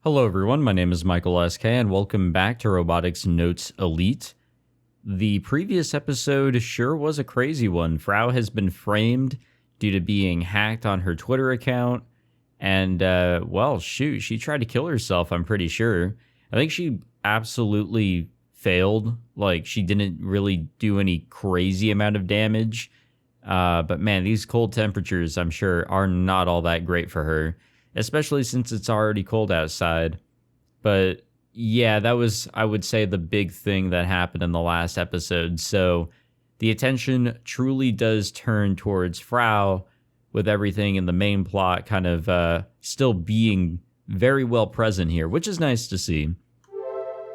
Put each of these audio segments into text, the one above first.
Hello everyone, my name is Michael SK and welcome back to Robotics Notes Elite. The previous episode sure was a crazy one. Frau has been framed due to being hacked on her Twitter account, and well, shoot, she tried to kill herself, I'm pretty sure. I think she absolutely failed. Like, she didn't really do any crazy amount of damage. But man, these cold temperatures, I'm sure, are not all that great for her, especially since it's already cold outside. But yeah, that was, I would say, the big thing that happened in the last episode. So the attention truly does turn towards Frau, with everything in the main plot kind of still being very well present here, which is nice to see.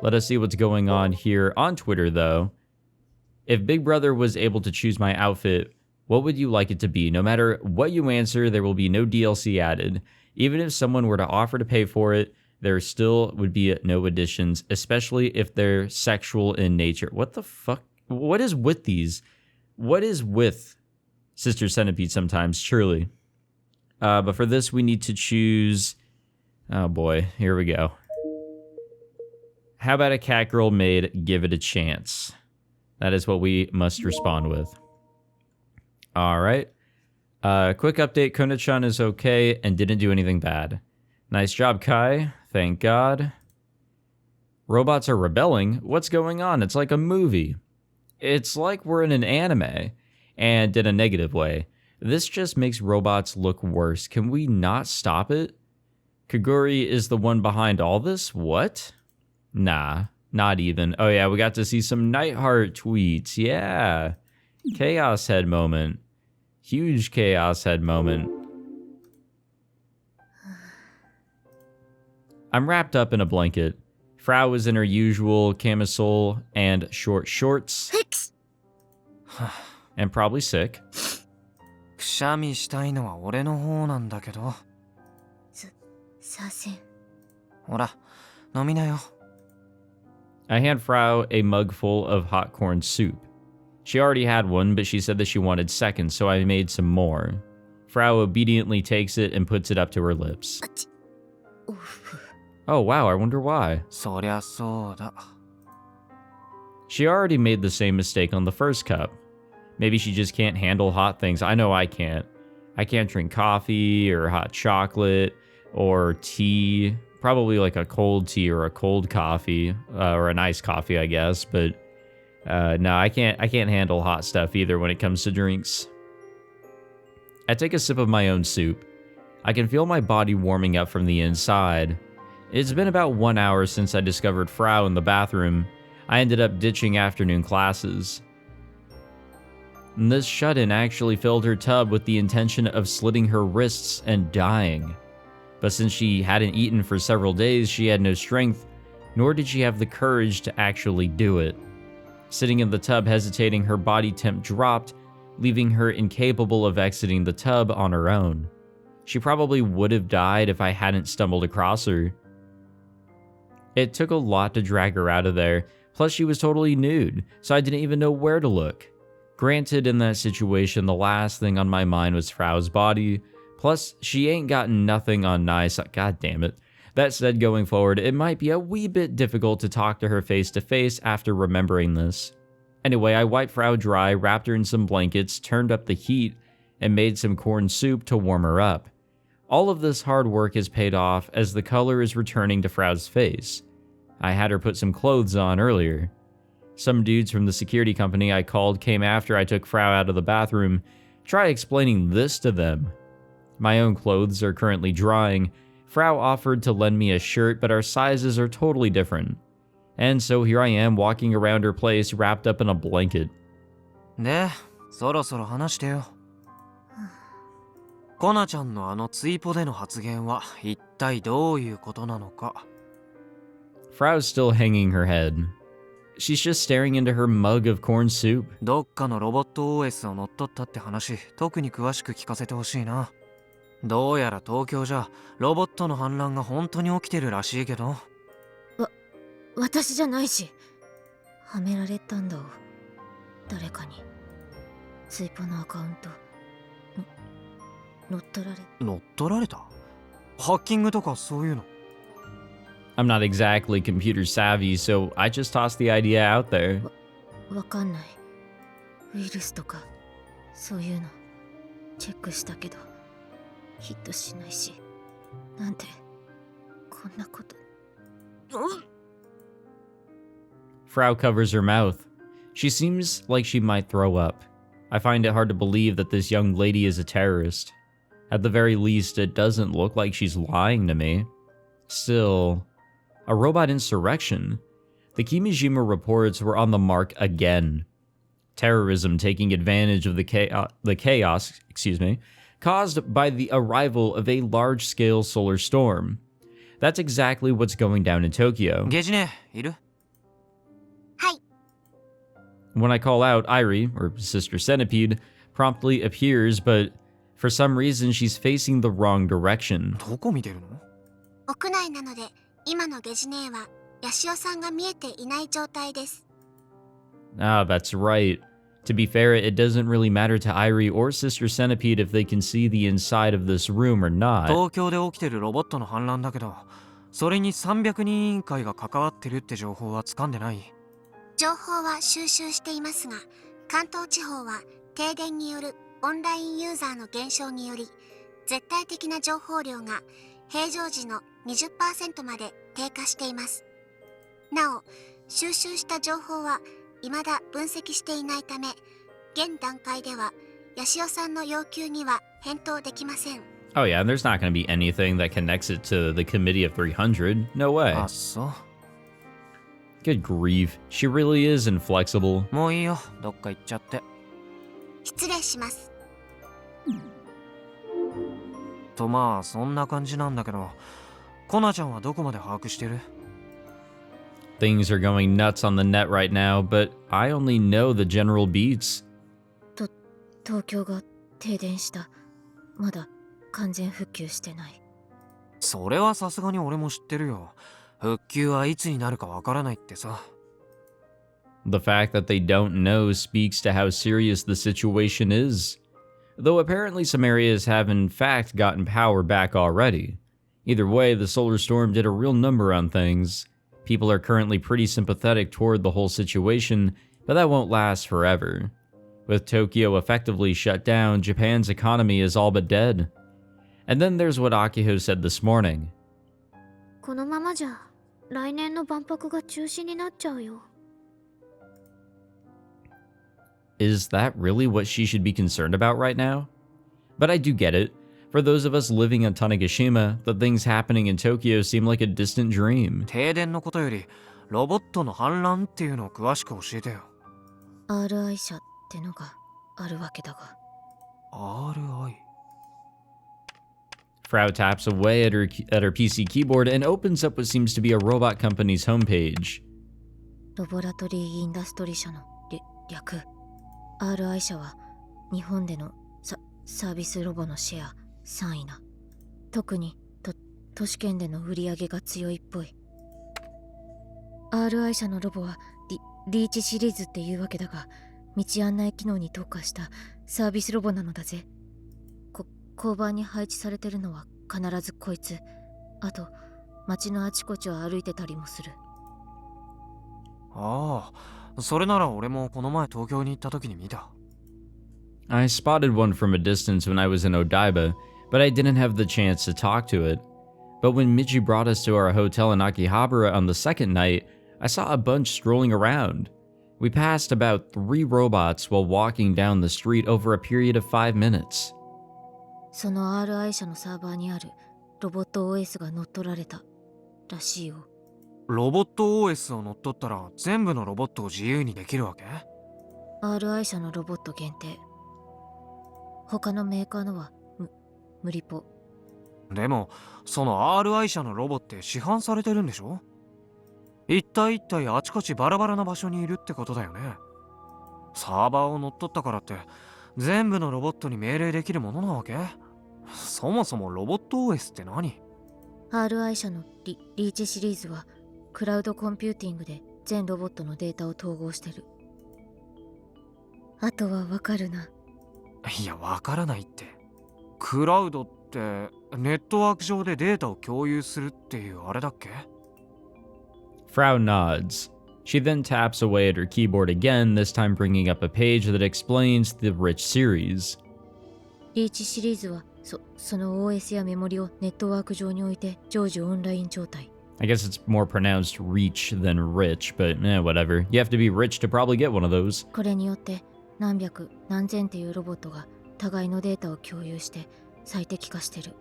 Let us see what's going on here on Twitter, though. If Big Brother was able to choose my outfit, what would you like it to be? No matter what you answer, there will be no DLC added. Even if someone were to offer to pay for it, there still would be no additions, especially if they're sexual in nature. What the fuck? What is with these? What is with Sister Centipede sometimes, truly? But for this, we need to choose... Oh boy, here we go. How about a cat girl maid? Give it a chance. That is what we must respond with. All right. Quick update, Kona-chan is okay and didn't do anything bad. Nice job, Kai. Thank God. Robots are rebelling? What's going on? It's like a movie. It's like we're in an anime, and in a negative way. This just makes robots look worse. Can we not stop it? Kaguri is the one behind all this? What? Nah, not even. Oh yeah, we got to see some Nightheart tweets. Yeah. Chaos head moment. Huge chaos head moment. I'm wrapped up in a blanket. Frau is in her usual camisole and short shorts. And probably sick. くしゃみしたいのは俺の方なんだけど。させん。ほら、飲みなよ。I hand Frau a mug full of hot corn soup. She already had one, but she said that she wanted seconds, so I made some more. Frau obediently takes it and puts it up to her lips. Oh wow, I wonder why. そりゃそうだ。She already made the same mistake on the first cup. Maybe she just can't handle hot things. I know I can't. I can't drink coffee or hot chocolate or tea. Probably like a cold tea or a cold coffee or an iced coffee, I guess. But no, I can't handle hot stuff either when it comes to drinks. I take a sip of my own soup. I can feel my body warming up from the inside. It's been about 1 hour since I discovered Frau in the bathroom. I ended up ditching afternoon classes. And this shut-in actually filled her tub with the intention of slitting her wrists and dying. But since she hadn't eaten for several days, she had no strength, nor did she have the courage to actually do it. Sitting in the tub hesitating, her body temp dropped, leaving her incapable of exiting the tub on her own. She probably would have died if I hadn't stumbled across her. It took a lot to drag her out of there, plus she was totally nude, so I didn't even know where to look. Granted, in that situation, the last thing on my mind was Frau's body, plus she ain't gotten nothing on nice, god damn it. That said, going forward, it might be a wee bit difficult to talk to her face to face after remembering this. Anyway, I wiped Frau dry, wrapped her in some blankets, turned up the heat, and made some corn soup to warm her up. All of this hard work has paid off as the color is returning to Frau's face. I had her put some clothes on earlier. Some dudes from the security company I called came after I took Frau out of the bathroom. Try explaining this to them. My own clothes are currently drying. Frau offered to lend me a shirt, but our sizes are totally different. And so here I am walking around her place wrapped up in a blanket. で、そろそろ話してよ。コナちゃんのあのツイポでの発言は一体どういうことなのか。Frau's still hanging her head. She's just staring into her mug of corn soup. どっかのロボット OS を乗っ取ったって話、特に詳しく聞かせてほしいな。どうやら東京じゃロボットの反乱が本当に起きてるらしいけど。私じゃないし、はめられたんだわ。誰かに。ツイポのアカウント。乗っ取られ。乗っ取られた？ハッキングとかそういうの？ I'm not exactly computer savvy, so I just tossed the idea out there. わかんない。ウイルスとかそういうのチェックしたけどヒットしないし、なんでこんなこと。Frau covers her mouth. She seems like she might throw up. I find it hard to believe that this young lady is a terrorist. At the very least, it doesn't look like she's lying to me. Still, a robot insurrection? The Kimijima reports were on the mark again. Terrorism taking advantage of the chaos, caused by the arrival of a large-scale solar storm. That's exactly what's going down in Tokyo. ゲジネ、いる？ When I call out, Irie, or Sister Centipede, promptly appears, but for some reason she's facing the wrong direction. どこ見てるの？屋内なので、今のゲジネはヤシオさんが見えていない状態です。 Ah, that's right. To be fair, it doesn't really matter to Irie or Sister Centipede if they can see the inside of this room or not. 東京で起きてるロボットの反乱だけど、それに300人委員会が関わってるって情報は掴んでない。情報は収集していますが、関東地方は停電によるオンラインユーザーの減少により、絶対的な情報量が平常時の 20% まで低下しています。なお、収集した情報は未だ分析していないため、現段階ではヤシオさんの要求には返答できません。Oh yeah, there's not going to be anything that connects it to the Committee of 300. No way. あ、そう。 Good grief. She really is inflexible. もういいよ、どっか行っちゃって。失礼します。とまあ、そんな感じなんだけど、コナちゃんはどこまで把握してる？ Things are going nuts on the net right now, but I only know the general beats. 東京が停電した。まだ完全復旧してない。それはさすがに俺も知ってるよ。復旧はいつになるかわからないってさ。The fact that they don't know speaks to how serious the situation is. Though apparently some areas have in fact gotten power back already. Either way, the solar storm did a real number on things. People are currently pretty sympathetic toward the whole situation, but that won't last forever. With Tokyo effectively shut down, Japan's economy is all but dead. And then there's what Akiho said this morning. このままじゃ来年の万博が中止になっちゃうよ。 Is that really what she should be concerned about right now? But I do get it. For those of us living in Tanegashima, the things happening in Tokyo seem like a distant dream. 停電のことより、ロボットの反乱っていうのを詳しく教えてよ。 RI 社ってのがあるわけだが。 RI？ Frau taps away at her PC keyboard and opens up what seems to be a robot company's homepage. ロボラトリーインダストリー社の略。RI 社は日本でのサービスロボのシェア3位な。特に都市圏での売り上げが強いっぽい。RI 社のロボはリーチシリーズっていうわけだが、道案内機能に特化したサービスロボなのだぜ。交番に配置されてるのは必ずこいつ。あと街のあちこちを歩いてたりもする。ああ、それなら俺もこの前東京に行った時に見た。 I spotted one from a distance when I was in Odaiba, but I didn't have the chance to talk to it. But when Michi brought us to our hotel in Akihabara on the second night, I saw a bunch strolling around. We passed about 3 robots while walking down the street over a period of 5 minutes. その RI 社のサーバーにあるロボット OS が乗っ取られたらしいよ。ロボット OS を乗っ取ったら全部のロボットを自由にできるわけ？ RI 社のロボット限定。他のメーカーのは無理ぽ。でもその RI 社のロボって市販されてるんでしょ？一体一体あちこちバラバラな場所にいるってことだよね。サーバーを乗っ取ったからって全部のロボットに命令できるものなわけ？そもそもロボット OS って何？ RI 社のリーチシリーズはクラウドコンピューティングで全ロボットのデータを統合してる。あとはわかるな。いや、わからないって。クラウドってネットワーク上でデータを共有するっていうあれだっけ？ Frau nods. She then taps away at her keyboard again, this time bringing up a page that explains the Rich series. リーチシリーズはその OS やメモリをネットワーク上に置いて常時オンライン状態。 I guess it's more pronounced reach than rich, but whatever. You have to be rich to probably get one of those. これによって何百何千っていうロボットが互いのデータを共有して最適化してる。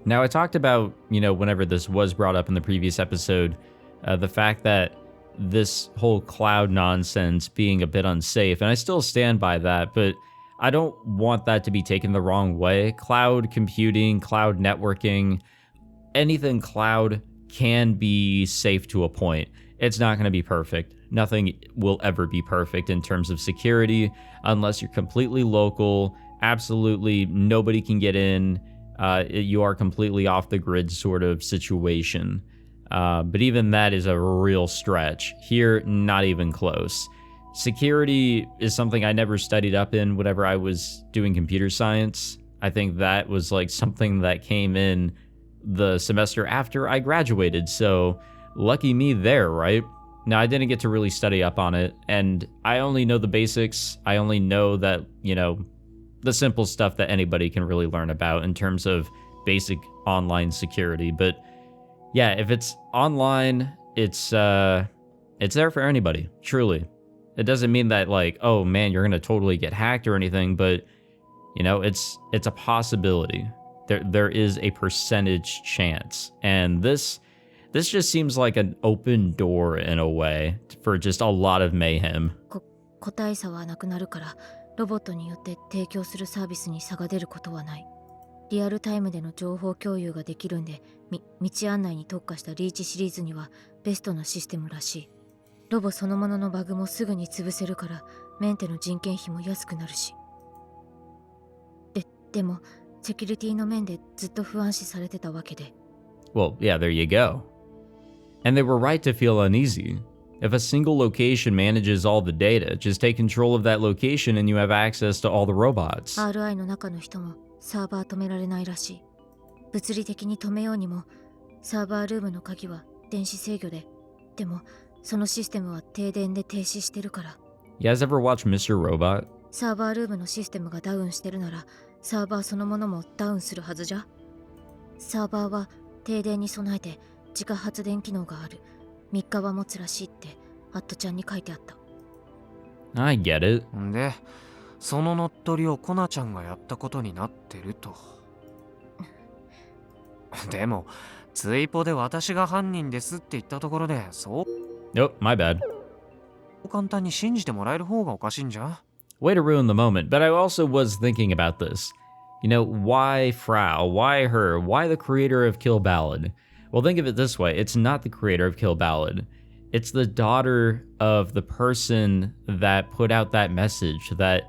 Now, I talked about, whenever this was brought up in the previous episode, the fact that this whole cloud nonsense being a bit unsafe, and I still stand by that, but I don't want that to be taken the wrong way. Cloud computing, cloud networking, anything cloud can be safe to a point. It's not going to be perfect. Nothing will ever be perfect in terms of security unless you're completely local. Absolutely nobody can get in. You are completely off the grid sort of situation. But even that is a real stretch. Here, not even close. Security is something I never studied up in whenever I was doing computer science. I think that was like something that came in the semester after I graduated, so lucky me there, right? Now, I didn't get to really study up on it, and I only know the basics. I only know that, the simple stuff that anybody can really learn about in terms of basic online security. But yeah, if it's online, it's there for anybody, truly. It doesn't mean that like, oh man, you're gonna totally get hacked or anything, but it's a possibility. There is a percentage chance, and this just seems like an open door in a way for just a lot of mayhem. 個体差はなくなるからロボットによって提供するサービスに差が出ることはない。リアルタイムでの情報共有ができるんで、道案内に特化したリーチシリーズにはベストなシステムらしい。ロボそのもののバグもすぐに潰せるからメンテの人件費も安くなるし。でもセキュリティの面でずっと不安視されてたわけで。Well, yeah, there you go. And they were right to feel uneasy. If a single location manages all the data, just take control of that location and you have access to all the robots. RI の中の人もサーバー止められないらしい。物理的に止めようにもサーバールームの鍵は電子制御で、でもそのシステムは停電で停止してるから。You guys ever watch Mr. Robot? サーバールームのシステムがダウンしてるならサーバーそのものもダウンするはずじゃ。サーバーは停電に備えて自家発電機能がある。3日は持つらしいってアットちゃんに書いてあった。 I get it. で、その乗っ取りをコナちゃんがやったことになってると。でもツイポで私が犯人ですって言ったところで、そう Nope, my bad. 簡単に信じてもらえる方がおかしいんじゃ。 Way to ruin the moment, but I also was thinking about this. Why Frau? Why her? Why the creator of Kill Ballad? Well, think of it this way. It's not the creator of Kill Ballad. It's the daughter of the person that put out that message that,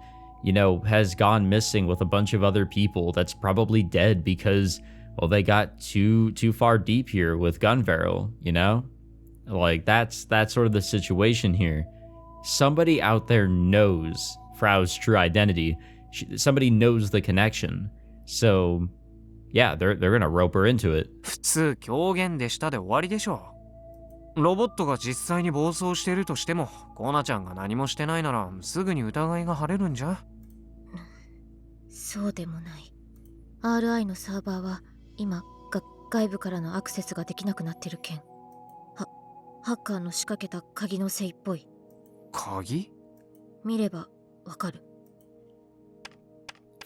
has gone missing with a bunch of other people that's probably dead because, well, they got too far deep here with Gunbarrel, Like, that's sort of the situation here. Somebody out there knows Frau's true identity. Somebody knows the connection. So, yeah, they're gonna rope her into it. 普通狂言でしたで終わりでしょ。ロボットが実際に暴走してるとしても、コナちゃんが何もしてないならすぐに疑いが晴れるんじゃ。そうでもない。RI のサーバーは今外部からのアクセスができなくなってるけん。ハッカーの仕掛けた鍵のせいっぽい。鍵？見ればわかる。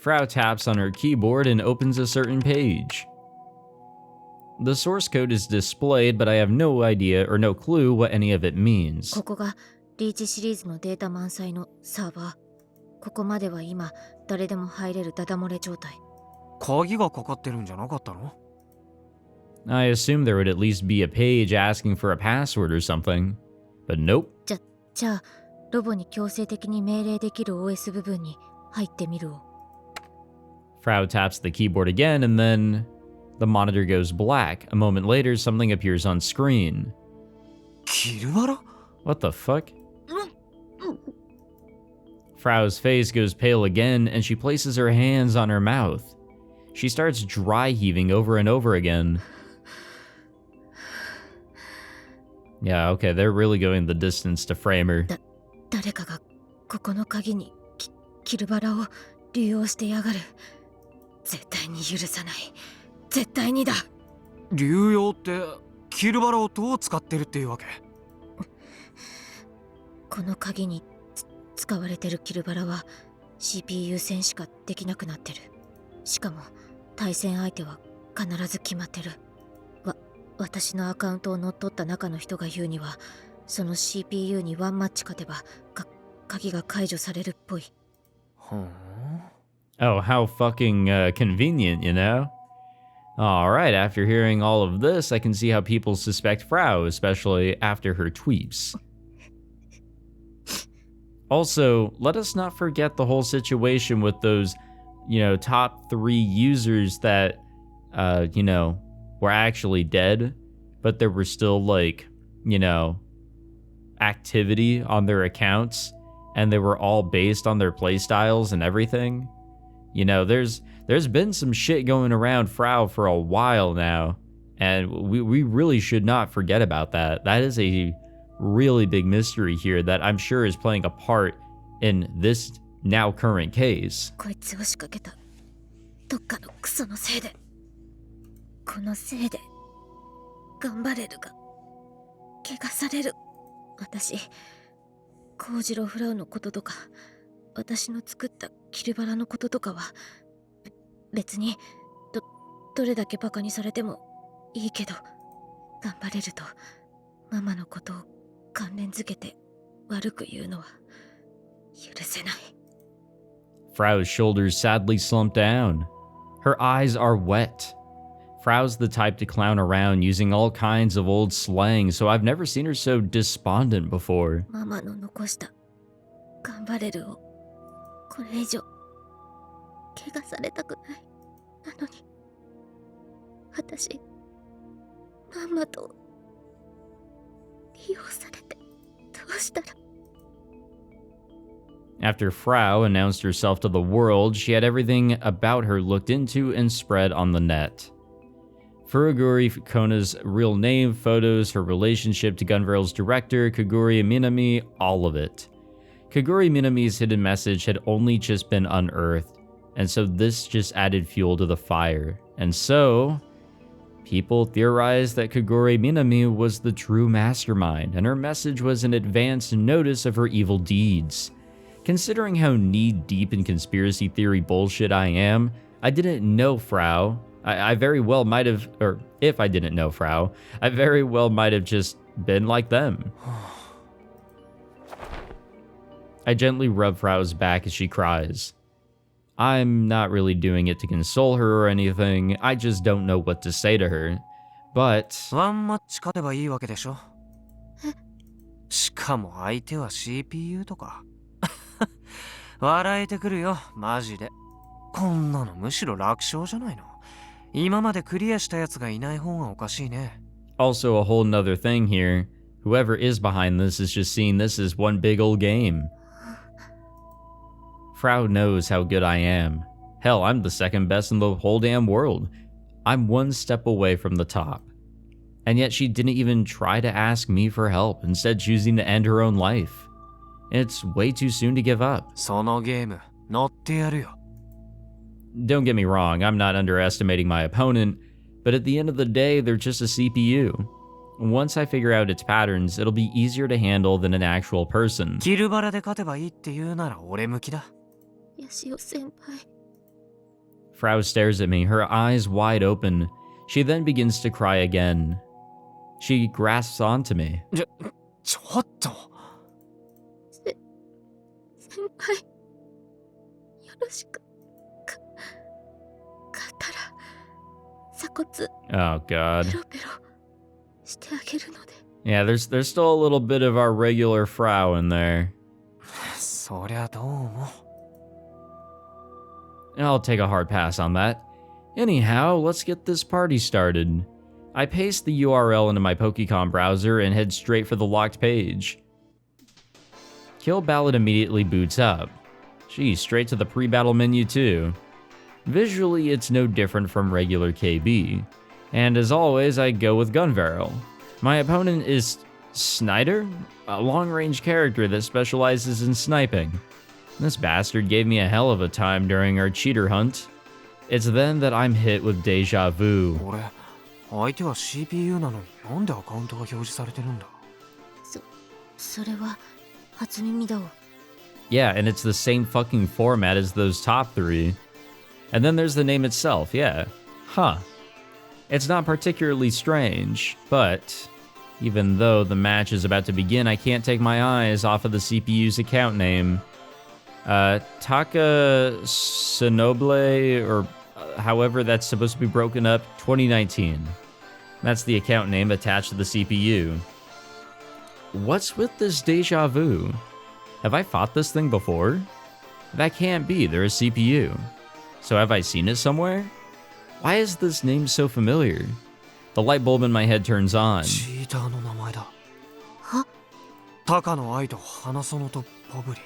Frau taps on her keyboard and opens a certain page. The source code is displayed, but I have no idea or no clue what any of it means. ここがリーチシリーズのデータ満載のサーバー。ここまでは今誰でも入れるダダ漏れ状態。鍵がかかってるんじゃなかったの？ I assumed there would at least be a page asking for a password or something, but nope. じゃあロボに強制的に命令できる OS 部分に入ってみるを。Frau taps the keyboard again, and then the monitor goes black. A moment later, something appears on screen. キルバラ？ What the fuck? Frau's face goes pale again, and she places her hands on her mouth. She starts dry heaving over and over again. Yeah, okay, they're really going the distance to frame her. 誰かがここの鍵にキルバラを利用してやがる。絶対に許さない。絶対にだ。流用ってキルバラをどう使ってるっていうわけ？この鍵に使われてるキルバラは CPU 戦しかできなくなってる。しかも対戦相手は必ず決まってる。私のアカウントを乗っ取った中の人が言うには、その CPU にワンマッチ勝てば鍵が解除されるっぽい。Oh, how fucking convenient, you know? Alright, after hearing all of this, I can see how people suspect Frau, especially after her tweets. Also, let us not forget the whole situation with those, top 3 users that, were actually dead, but there were still, activity on their accounts, and they were all based on their playstyles and everything. There's been some shit going around Frau for a while now, and we really should not forget about that. That is a really big mystery here that I'm sure is playing a part in this now current case. こいつを仕掛けたどっかのクソのせいで、このせいで頑張れるが怪我される。私コウジロフラウのこととか、私の作ったキルバラのこととかは別にどれだけバカにされてもいいけど、頑張れるとママのことを関連づけて悪く言うのは許せない。 Frau's shoulders sadly slumped down. Her eyes are wet. Frau's the type to clown around using all kinds of old slang, so I've never seen her so despondent before. ママの残した頑張れるをこれ以上怪我されたくない。なのに私ママと利用されてどうしたら。 After Frau announced herself to the world, she had everything about her looked into and spread on the net. Furuguri Fukuna's real name, photos, her relationship to Gunveil's director, Kaguri Minami, all of it. Kaguri Minami's hidden message had only just been unearthed, and so this just added fuel to the fire. And so, people theorized that Kaguri Minami was the true mastermind, and her message was an advance notice of her evil deeds. Considering how knee-deep in conspiracy theory bullshit I am, I didn't know Frau. I very well might have, or if I didn't know Frau, I very well might have just been like them. I gently rub Frau's back as she cries. I'm not really doing it to console her or anything, I just don't know what to say to her. But... ワンマッチ勝てばいいわけでしょ。しかも相手は CPU とか。笑えてくるよ、マジで。こんなのむしろ楽勝じゃないの。今までクリアしたやつがいない方がおかしいね。Also a whole nother thing here. Whoever is behind this is just seeing this as one big old game. Frau knows how good I am. Hell, I'm the second best in the whole damn world. I'm one step away from the top. And yet she didn't even try to ask me for help, instead choosing to end her own life. It's way too soon to give up. そのゲーム乗ってやるよ。Don't get me wrong, I'm not underestimating my opponent, but at the end of the day, they're just a CPU. Once I figure out its patterns, it'll be easier to handle than an actual person. キルバラで勝てばいいって言うなら俺向きだ。ヤシオ先輩。 Frau stares at me, her eyes wide open. She then begins to cry again. She grasps onto me. ちょっと。先輩。よろしく。勝ったら鎖骨 Oh god. ペロペロしてあげるので。 Yeah, there's still a little bit of our regular Frau in there. そりゃどうも。I'll take a hard pass on that. Anyhow, let's get this party started. I paste the URL into my Pokecom browser and head straight for the locked page. Kill Ballad immediately boots up. Geez, straight to the pre-battle menu too. Visually, it's no different from regular KB. And as always, I go with Gunveil. My opponent is Snyder? A long-range character that specializes in sniping. This bastard gave me a hell of a time during our cheater hunt. It's then that I'm hit with deja vu. 俺、相手は CPU なのになんでアカウントが表示されてるんだ？それは初耳だわ。 Yeah, and it's the same fucking format as those top three. And then there's the name itself, yeah. Huh. It's not particularly strange, but even though the match is about to begin, I can't take my eyes off of the CPU's account name. Taka Sonoble, or however that's supposed to be broken up, 2019. That's the account name attached to the CPU. What's with this deja vu? Have I fought this thing before? That can't be, they're a CPU. So have I seen it somewhere? Why is this name so familiar? The light bulb in my head turns on. チーターの名前だ。は？タカの愛と花園とポブリ。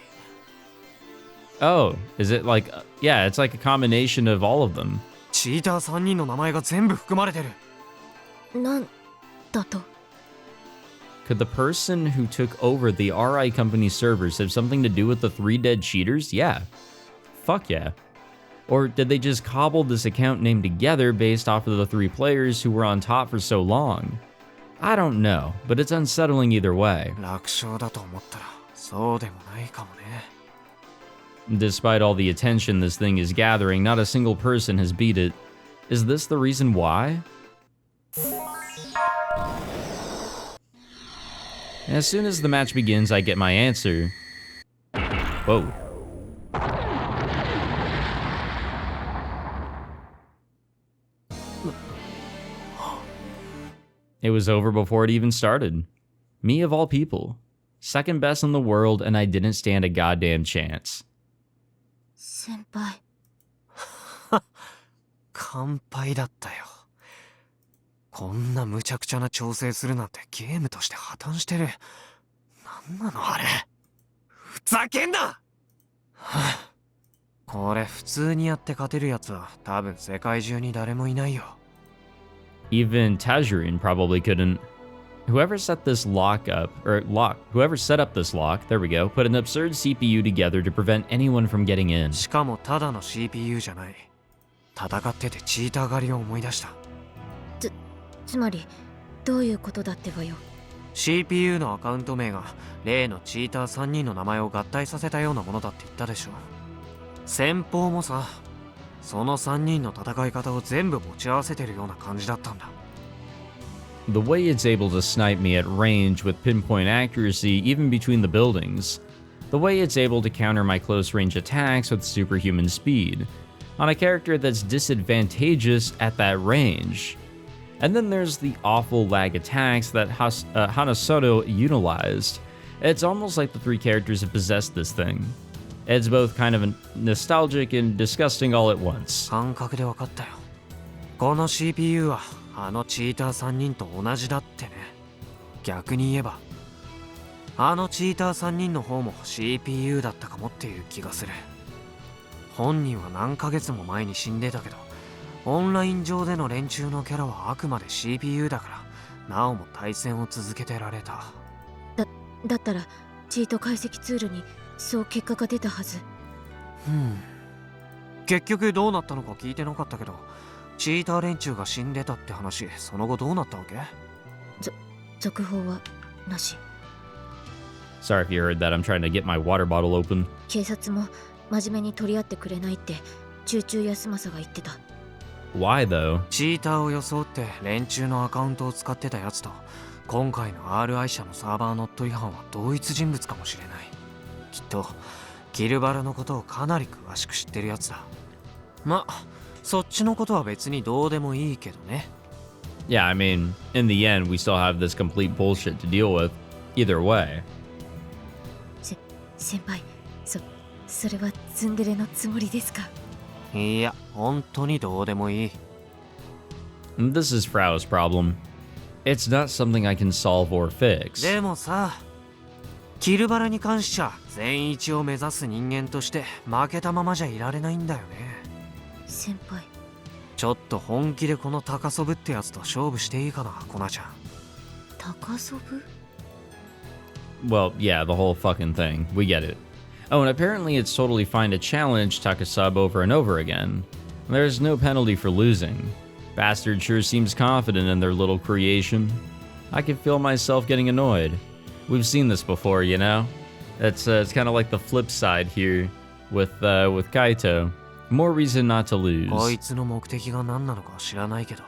Oh, is it like... yeah, it's like a combination of all of them. チーター3人の名前が全部含まれてる。なんだと？ Could the person who took over the RI company servers have something to do with the 3 dead cheaters? Yeah. Fuck yeah. Or did they just cobble this account name together based off of the 3 players who were on top for so long? I don't know, but it's unsettling either way. 楽勝だと思ったらそうでもないかもね。Despite all the attention this thing is gathering, not a single person has beat it. Is this the reason why? As soon as the match begins, I get my answer. Whoa. It was over before it even started. Me of all people. Second best in the world, and I didn't stand a goddamn chance. 先輩。乾杯だったよ。こんな無茶苦茶な調整するなんてゲームとして破綻してる。なんなのあれ。ふざけんなはあ、これ普通にやって勝てるやつは多分世界中に誰もいないよ。Even Tajurine probably couldn't. Whoever set this whoever set up this lock, there we go, put an absurd CPU together to prevent anyone from getting in. しかもただの CPU じゃない。戦っててチーター狩りを思い出した。つまりどういうことだってばよ。 CPU のアカウント名が例のチーター3人の名前を合体させたようなものだって言ったでしょ。先方もさ、その3人の戦い方を全部持ち合わせてるような感じだったんだ。The way it's able to snipe me at range with pinpoint accuracy even between the buildings. The way it's able to counter my close range attacks with superhuman speed. On a character that's disadvantageous at that range. And then there's the awful lag attacks that Hanasoto utilized. It's almost like the 3 characters have possessed this thing. It's both kind of nostalgic and disgusting all at once. 感覚で分かったよ。この CPU はあのチーター3人と同じだってね。逆に言えばあのチーター3人の方も CPU だったかもっていう気がする。本人は何ヶ月も前に死んでたけど、オンライン上での連中のキャラはあくまで CPU だからなおも対戦を続けてられた。だったらチート解析ツールにそう結果が出たはず。結局どうなったのか聞いてなかったけど、チーター連中が死んでたって話、その後どうなったわけ？続報はなし。 Sorry if you heard that. I'm trying to get my water bottle open. 警察も真面目に取り合ってくれないってチューチュー安政が言ってた。 Why though? チーターを装って連中のアカウントを使ってたやつと今回の RI 社のサーバーノット違反は同一人物かもしれない。きっとキルバラのことをかなり詳しく知ってるやつだ。ま、そっちのことは別にどうでもいいけどね。 Yeah, I mean, in the end, we still have this complete bullshit to deal with. Either way. 先輩、それはツンデレのつもりですか？いや、本当にどうでもいい。 This is Frau's problem. It's not something I can solve or fix. でもさ、キルバラに関しちゃ全一を目指す人間として負けたままじゃいられないんだよね。先輩、ちょっと本気でこの高ソブってやつと勝負していいかな、コナちゃん。高ソブ？ Well, yeah, the whole fucking thing. We get it. Oh, and apparently it's totally fine to challenge Takasub over and over again. There's no penalty for losing. Bastard sure seems confident in their little creation. I can feel myself getting annoyed. We've seen this before, you know? It's kind of like the flip side here with Kaito. More reason not to lose. こいつの目的が何なのか知らないけど、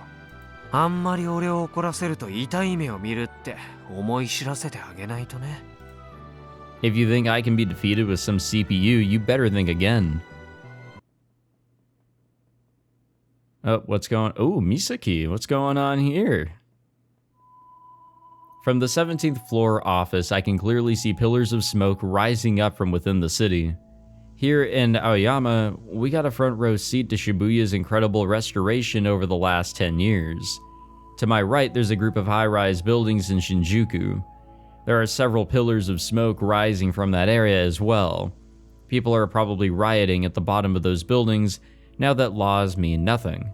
あんまり俺を怒らせると痛い目を見るって思い知らせてあげないとね。If you think I can be defeated with some CPU, you better think again. Oh, what's going... Oh, Misaki, what's going on here? From the 17th floor office, I can clearly see pillars of smoke rising up from within the city. Here in Aoyama, we got a front row seat to Shibuya's incredible restoration over the last 10 years. To my right, there's a group of high-rise buildings in Shinjuku. There are several pillars of smoke rising from that area as well. People are probably rioting at the bottom of those buildings now that laws mean nothing.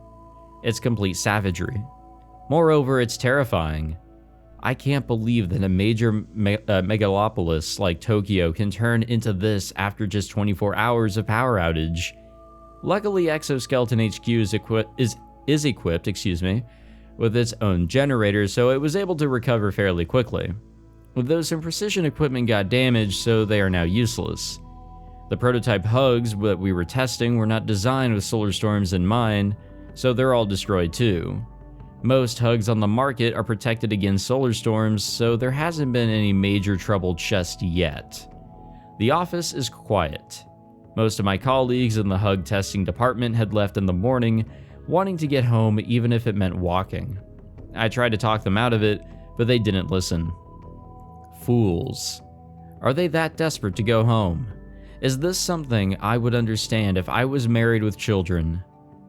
It's complete savagery. Moreover, it's terrifying. I can't believe that a major megalopolis like Tokyo can turn into this after just 24 hours of power outage. Luckily, Exoskeleton HQ is equipped, with its own generator, so it was able to recover fairly quickly. Though some precision equipment got damaged, so they are now useless. The prototype hugs that we were testing were not designed with solar storms in mind, so they're all destroyed too. Most hugs on the market are protected against solar storms, so there hasn't been any major trouble just yet. The office is quiet. Most of my colleagues in the hug testing department had left in the morning, wanting to get home even if it meant walking. I tried to talk them out of it, but they didn't listen. Fools. Are they that desperate to go home? Is this something I would understand if I was married with children?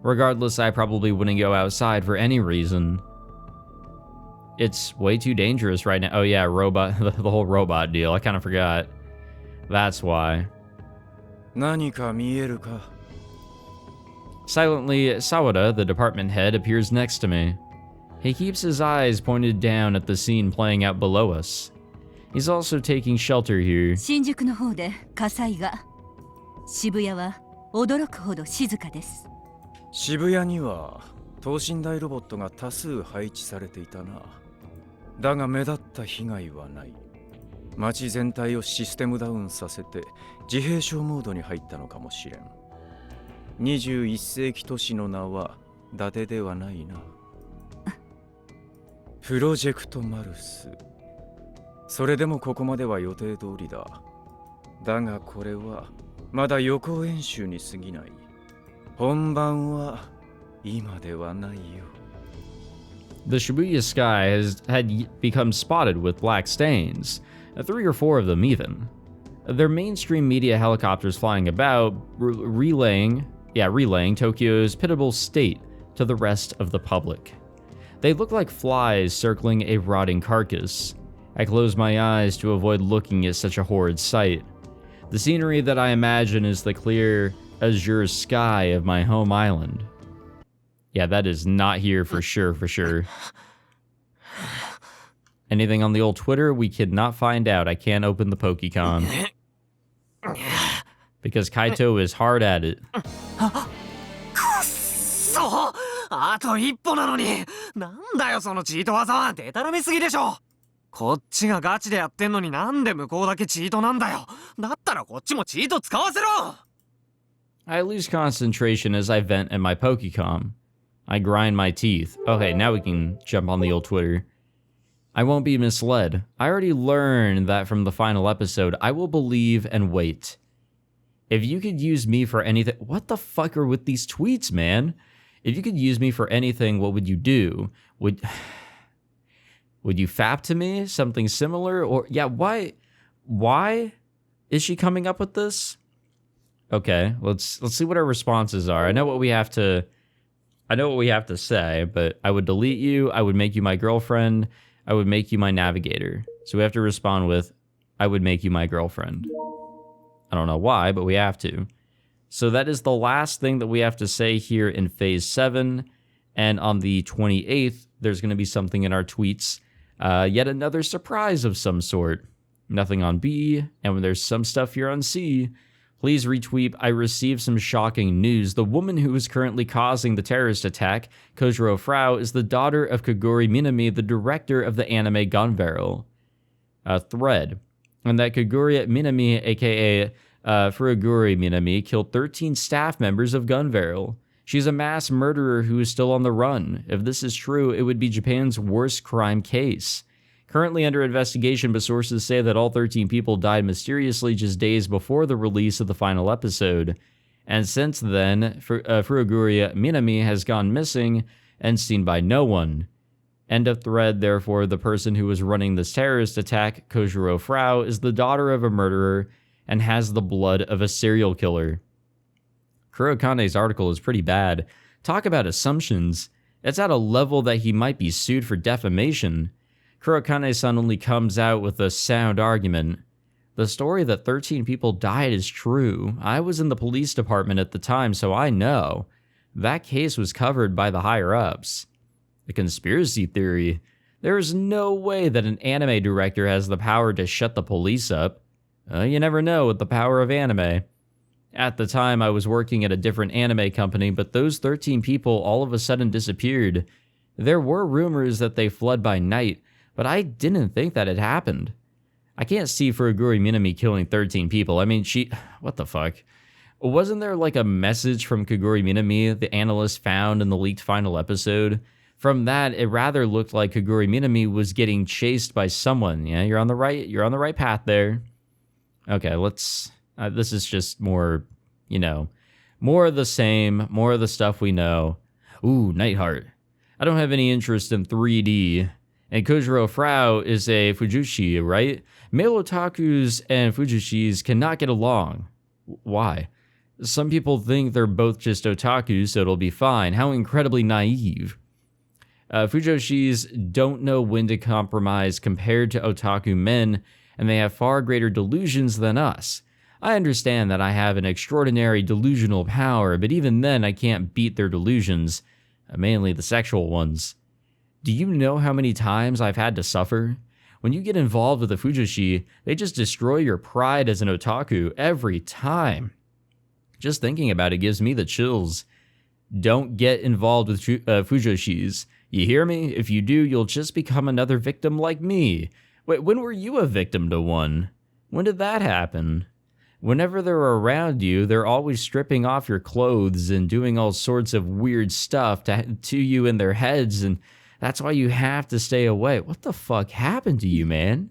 Regardless, I probably wouldn't go outside for any reason. It's way too dangerous right now. Oh yeah, robot, the whole robot deal. I kind of forgot. That's why. 何か見えるか? Silently, Sawada, the department head, appears next to me. He keeps his eyes pointed down at the scene playing out below us. He's also taking shelter here. 新宿の方で火災が。渋谷は驚くほど静かです。渋谷には等身大ロボットが多数配置されていたな。だが目立った被害はない。街全体をシステムダウンさせて自閉症モードに入ったのかもしれん。21世紀都市の名は伊達ではないな。プロジェクトマルス。それでもここまでは予定通りだ。だがこれはまだ予行演習に過ぎない。本番は今ではないよ。The Shibuya sky had become spotted with black stains, 3 or 4 of them even. Their mainstream media helicopters flying about, relaying Tokyo's pitiable state to the rest of the public. They look like flies circling a rotting carcass. I close my eyes to avoid looking at such a horrid sight. The scenery that I imagine is the clear, azure sky of my home island. Yeah, that is not here for sure. Anything on the old Twitter? We could not find out. I can't open the Pokecon. Because Kaito is hard at it. そうあと一歩なのになんだよそのチート技はデタラメすぎでしょこっちがガチでやってんのになんで向こうだけチートなんだよだったらこっちもチート使わせろ I lose concentration as I vent at my Pokecom. I grind my teeth. Okay, now we can jump on the old Twitter. I won't be misled. I already learned that from the final episode. I will believe and wait. If you could use me for anything... What the fuck are with these tweets, man? If you could use me for anything, what would you do? Would you fap to me? Something similar? Or yeah, why is she coming up with this? Okay, let's see what our responses are. I know what we have to say, but I would delete you, I would make you my girlfriend, I would make you my navigator. So we have to respond with, I would make you my girlfriend. I don't know why, but we have to. So that is the last thing that we have to say here in Phase 7. And on the 28th, there's going to be something in our tweets. Yet another surprise of some sort. Nothing on B, and when there's some stuff here on C, please retweet. I received some shocking news. The woman who is currently causing the terrorist attack, Kojiro Frau, is the daughter of Kaguri Minami, the director of the anime Gun Barrel. A thread. And that Kaguri Minami, aka Furuguri Minami, killed 13 staff members of Gun Barrel. She's a mass murderer who is still on the run. If this is true, it would be Japan's worst crime case. Currently under investigation, but sources say that all 13 people died mysteriously just days before the release of the final episode. And since then, Furuguri Minami has gone missing and seen by no one. End of thread. Therefore, the person who was running this terrorist attack, Kojiro Frau, is the daughter of a murderer and has the blood of a serial killer. Kurokane's article is pretty bad. Talk about assumptions. It's at a level that he might be sued for defamation. Kurokane-san only comes out with a sound argument. The story that 13 people died is true. I was in the police department at the time, so I know. That case was covered by the higher-ups. A conspiracy theory. There is no way that an anime director has the power to shut the police up. You never know with the power of anime. At the time, I was working at a different anime company, but those 13 people all of a sudden disappeared. There were rumors that they fled by night, but I didn't think that had happened. I can't see Furuguri Minami killing 13 people. I mean, what the fuck? Wasn't there like a message from Kaguri Minami the analyst found in the leaked final episode? From that, it rather looked like Kaguri Minami was getting chased by someone. Yeah, you're on the right path there. Okay, let's... this is just more, more of the same, more of the stuff we know. Ooh, Nightheart. I don't have any interest in 3D. And Kojiro Frau is a Fujoshi, right? Male otakus and Fujoshis cannot get along. Why? Some people think they're both just otakus, so it'll be fine. How incredibly naive. Fujoshis don't know when to compromise compared to otaku men, and they have far greater delusions than us. I understand that I have an extraordinary delusional power, but even then I can't beat their delusions, mainly the sexual ones. Do you know how many times I've had to suffer? When you get involved with a Fujoshi, they just destroy your pride as an otaku every time. Just thinking about it gives me the chills. Don't get involved with Fujoshis. You hear me? If you do, you'll just become another victim like me. Wait, when were you a victim to one? When did that happen? Whenever they're around you, they're always stripping off your clothes and doing all sorts of weird stuff to you in their heads, and that's why you have to stay away. What the fuck happened to you, man?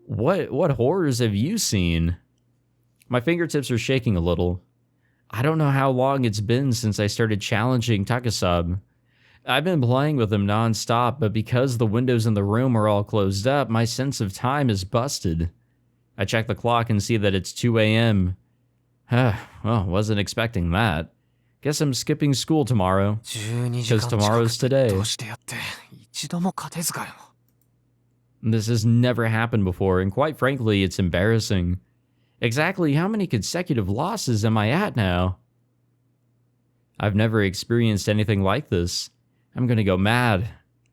What horrors have you seen? My fingertips are shaking a little. I don't know how long it's been since I started challenging Takasab. I've been playing with him non-stop, but because the windows in the room are all closed up, my sense of time is busted. I check the clock and see that it's 2 a.m. Well, wasn't expecting that. Guess I'm skipping school tomorrow. Because tomorrow's today. This has never happened before, and quite frankly, it's embarrassing. Exactly how many consecutive losses am I at now? I've never experienced anything like this. I'm gonna go mad.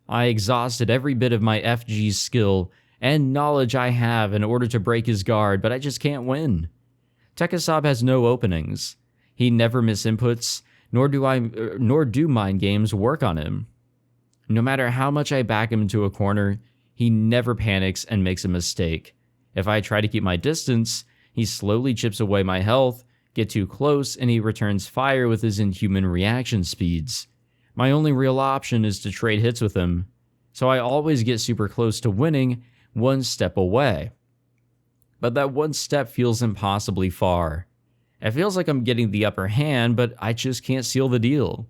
I exhausted every bit of my FG skill and knowledge I have in order to break his guard, but I just can't win. Takasab has no openings. He never misinputs, nor do mind games work on him. No matter how much I back him into a corner, he never panics and makes a mistake. If I try to keep my distance, he slowly chips away my health, get too close, and he returns fire with his inhuman reaction speeds. My only real option is to trade hits with him, so I always get super close to winning, one step away. But that one step feels impossibly far. It feels like I'm getting the upper hand, but I just can't seal the deal.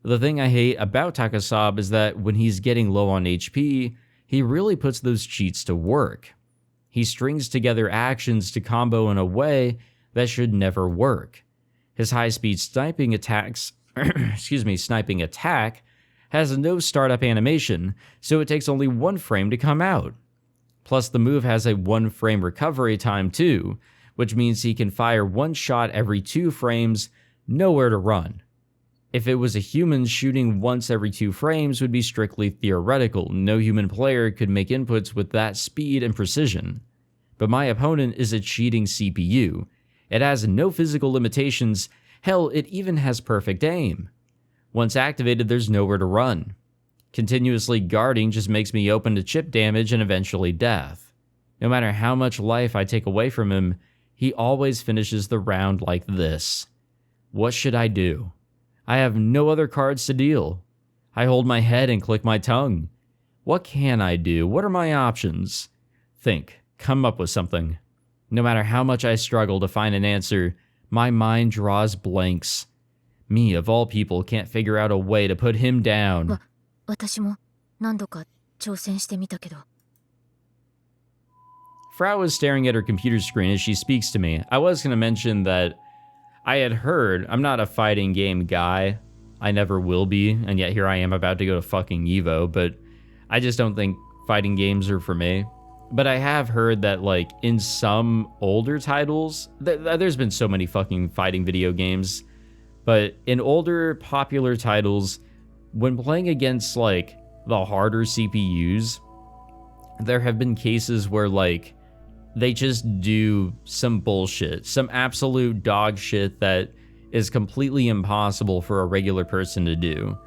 The thing I hate about Takasab is that when he's getting low on HP, he really puts those cheats to work. He strings together actions to combo in a way that should never work. His high-speed sniping attacks, sniping attack has no startup animation, so it takes only 1 frame to come out. Plus, the move has a 1 frame recovery time too, which means he can fire 1 shot every 2 frames, nowhere to run. If it was a human, shooting once every 2 frames would be strictly theoretical. No human player could make inputs with that speed and precision. But my opponent is a cheating CPU. It has no physical limitations. Hell, it even has perfect aim. Once activated, there's nowhere to run. Continuously guarding just makes me open to chip damage and eventually death. No matter how much life I take away from him, he always finishes the round like this. What should I do? I have no other cards to deal. I hold my head and click my tongue. What can I do? What are my options? Think. Come up with something. No matter how much I struggle to find an answer, my mind draws blanks. Me, of all people, can't figure out a way to put him down. 私も何度か挑戦してみたけど。 Frau is staring at her computer screen as she speaks to me. I was going to mention that I had heard, I'm not a fighting game guy. I never will be, and yet here I am about to go to fucking Evo, but I just don't think fighting games are for me. But I have heard that, like, in some older titles, there's been so many fucking fighting video games, but in older popular titles, when playing against, like, the harder CPUs, there have been cases where, like, they just do some bullshit, some absolute dog shit that is completely impossible for a regular person to do.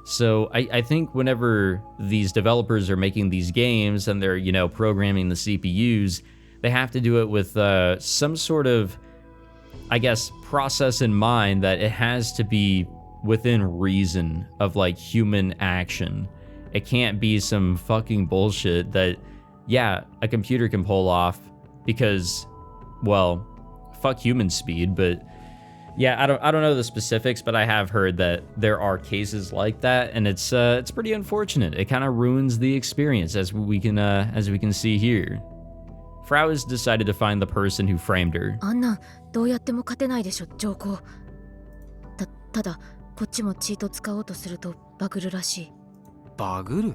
So I think whenever these developers are making these games and they're, you know, programming the CPUs, they have to do it with some sort of, I guess, process in mind that it has to be within reason of, like, human action. It can't be some fucking bullshit that, yeah, a computer can pull off because, well, fuck human speed, but yeah, I don't know the specifics, but I have heard that there are cases like that, and it's pretty unfortunate. It kind of ruins the experience, as we can see here. Frau has decided to find the person who framed her. あんなどうやっても勝てないでしょ、上皇。ただこっちもチート使おうとするとバグるらしい。バグる?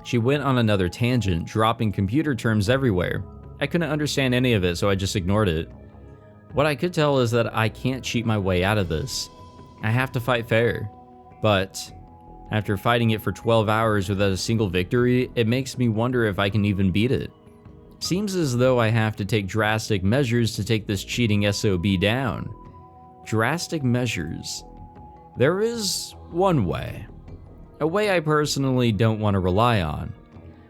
She went on another tangent, dropping computer terms everywhere. I couldn't understand any of it, so I just ignored it. What I could tell is that I can't cheat my way out of this. I have to fight fair. But after fighting it for 12 hours without a single victory, it makes me wonder if I can even beat it. Seems as though I have to take drastic measures to take this cheating SOB down. Drastic measures. There is one way. A way I personally don't want to rely on.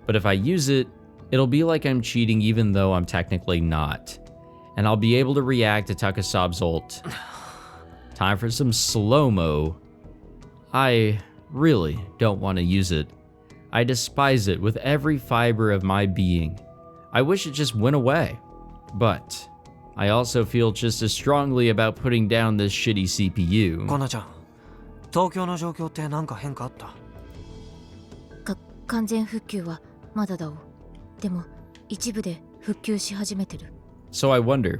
But if I use it, it'll be like I'm cheating even though I'm technically not. And I'll be able to react to Takasab's ult. Time for some slow-mo. I really don't want to use it. I despise it with every fiber of my being. I wish it just went away. But I also feel just as strongly about putting down this shitty CPU. コナちゃん、東京の状況って何か変化あった？完全復旧はまだだお。でも一部で復旧し始めてる。So I wonder,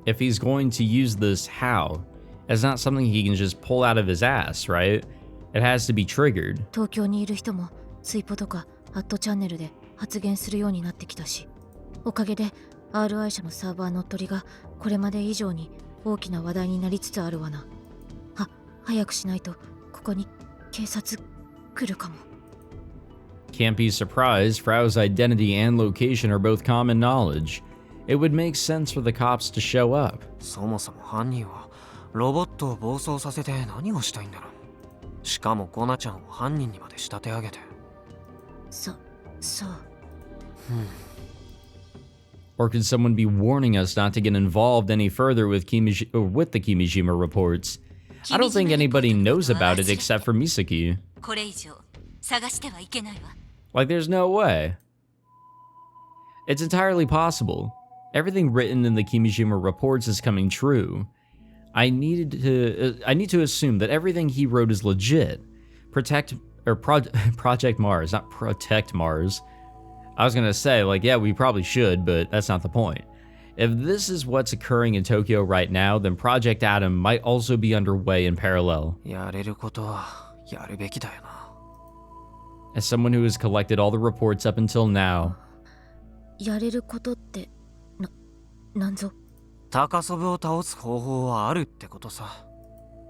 if he's going to use this how, it's not something he can just pull out of his ass, right? It has to be triggered. 東京にいる人もツイポとかアットチャンネルで発言するようになってきたし、おかげで RI 社のサーバー乗っ取りがこれまで以上に大きな話題になりつつあるわな。早くしないとここに警察来るかも。Can't be surprised, Frau's identity and location are both common knowledge. It would make sense for the cops to show up. そもそも犯人はロボットを暴走させて何をしたいんだろう。しかもコナちゃんを犯人にまで仕立て上げて。そう。Or could someone be warning us not to get involved any further with the Kimijima reports? I don't think anybody knows about it except for Misaki. これ以上探してはいけないわ。 Like, there's no way. It's entirely possible. Everything written in the Kimijima reports is coming true. I need to assume that everything he wrote is legit. Project Mars, not Protect Mars. I was gonna say, like, yeah, we probably should, but that's not the point. If this is what's occurring in Tokyo right now, then Project Adam might also be underway in parallel. やれることはやるべきだよな。As someone who has collected all the reports up until now, やれることってなんぞ。高祖父を倒す方法はあるってことさ。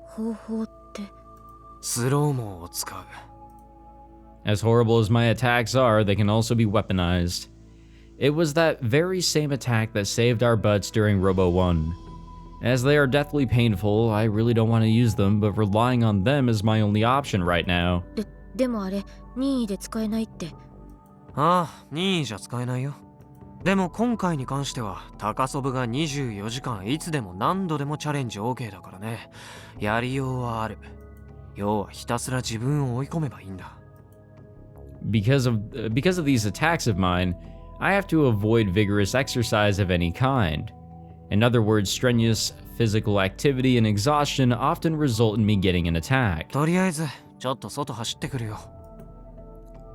方法って。スローモーを使う。As horrible as my attacks are, they can also be weaponized. It was that very same attack that saved our butts during Robo 1. As they are deathly painful, I really don't want to use them, but relying on them is my only option right now. でもあれ、任意で使えないって。ああ、任意じゃ使えないよ。でも今回に関しては、高祖父が24時間いつでも何度でもチャレンジ OK だからね。やりようはある。要はひたすら自分を追い込めばいいんだ。Because of these attacks of mine, I have to avoid vigorous exercise of any kind. In other words, strenuous physical activity and exhaustion often result in me getting an attack. とりあえず、ちょっと外走ってくるよ。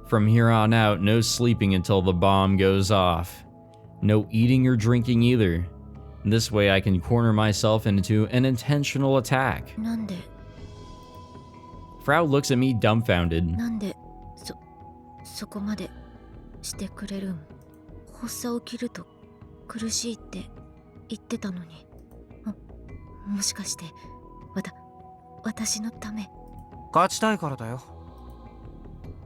From here on out, no sleeping until the bomb goes off. No eating or drinking either. This way I can corner myself into an intentional attack. なんで Frau looks at me dumbfounded. なんでそこまでしてくれるん。発作起きると苦しいって言ってたのに。もしかして私のため。勝ちたいからだよ。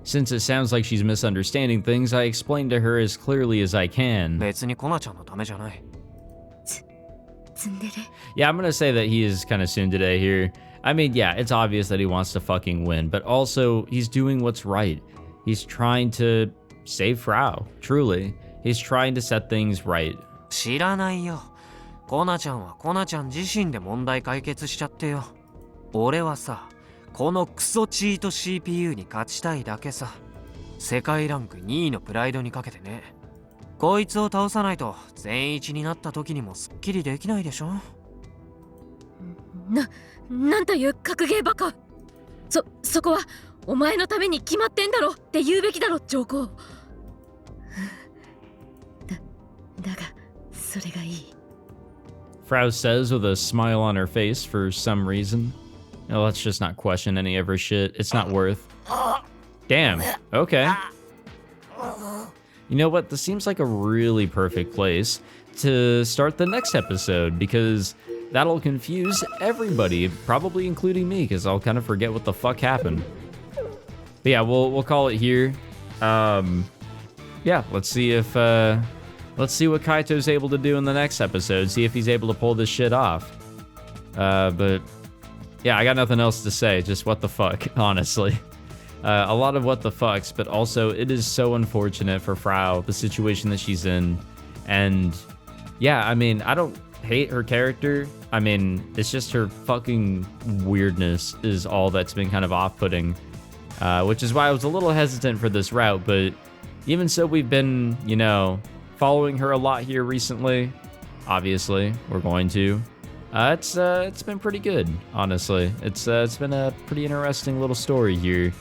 Since it sounds like she's misunderstanding things, I explain to her as clearly as I can. 別にコナちゃんのためじゃない。ツンデレ Yeah, I'm gonna say that he is kind of tsundere here. I mean, yeah, it's obvious that he wants to fucking win, but also he's doing what's right. He's trying to save Frau, truly. He's trying to set things right. 知らないよ。コナちゃんはコナちゃん自身で問題解決しちゃってよ。俺はさ、このクソチート CPU に勝ちたいだけさ。世界ランク2位のプライドにかけてね。こいつを倒さないと全一になった時にもすっきりできないでしょ。なんという格ゲーバカ。そこはお前のために決まってんだろって言うべきだろ、上皇。だがそれがいい。Frau says with a smile on her face for some reason. No, let's just not question any of her shit. It's not worth. Damn. Okay. You know what? This seems like a really perfect place to start the next episode because that'll confuse everybody, probably including me, because I'll kind of forget what the fuck happened. But yeah, we'll call it here. Yeah, let's see what Kaito's able to do in the next episode. See if he's able to pull this shit off. But yeah, I got nothing else to say. Just what the fuck, honestly. A lot of what the fucks, but also it is so unfortunate for Frau, the situation that she's in. And yeah, I mean, I don't hate her character. I mean, it's just her fucking weirdness is all that's been kind of off-putting. Which is why I was a little hesitant for this route, but even so, we've been, you know, following her a lot here recently. Obviously, we're going to. It's been pretty good, honestly. It's been a pretty interesting little story here.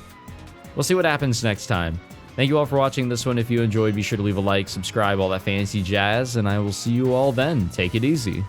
We'll see what happens next time. Thank you all for watching this one. If you enjoyed, be sure to leave a like, subscribe, all that fancy jazz, and I will see you all then. Take it easy.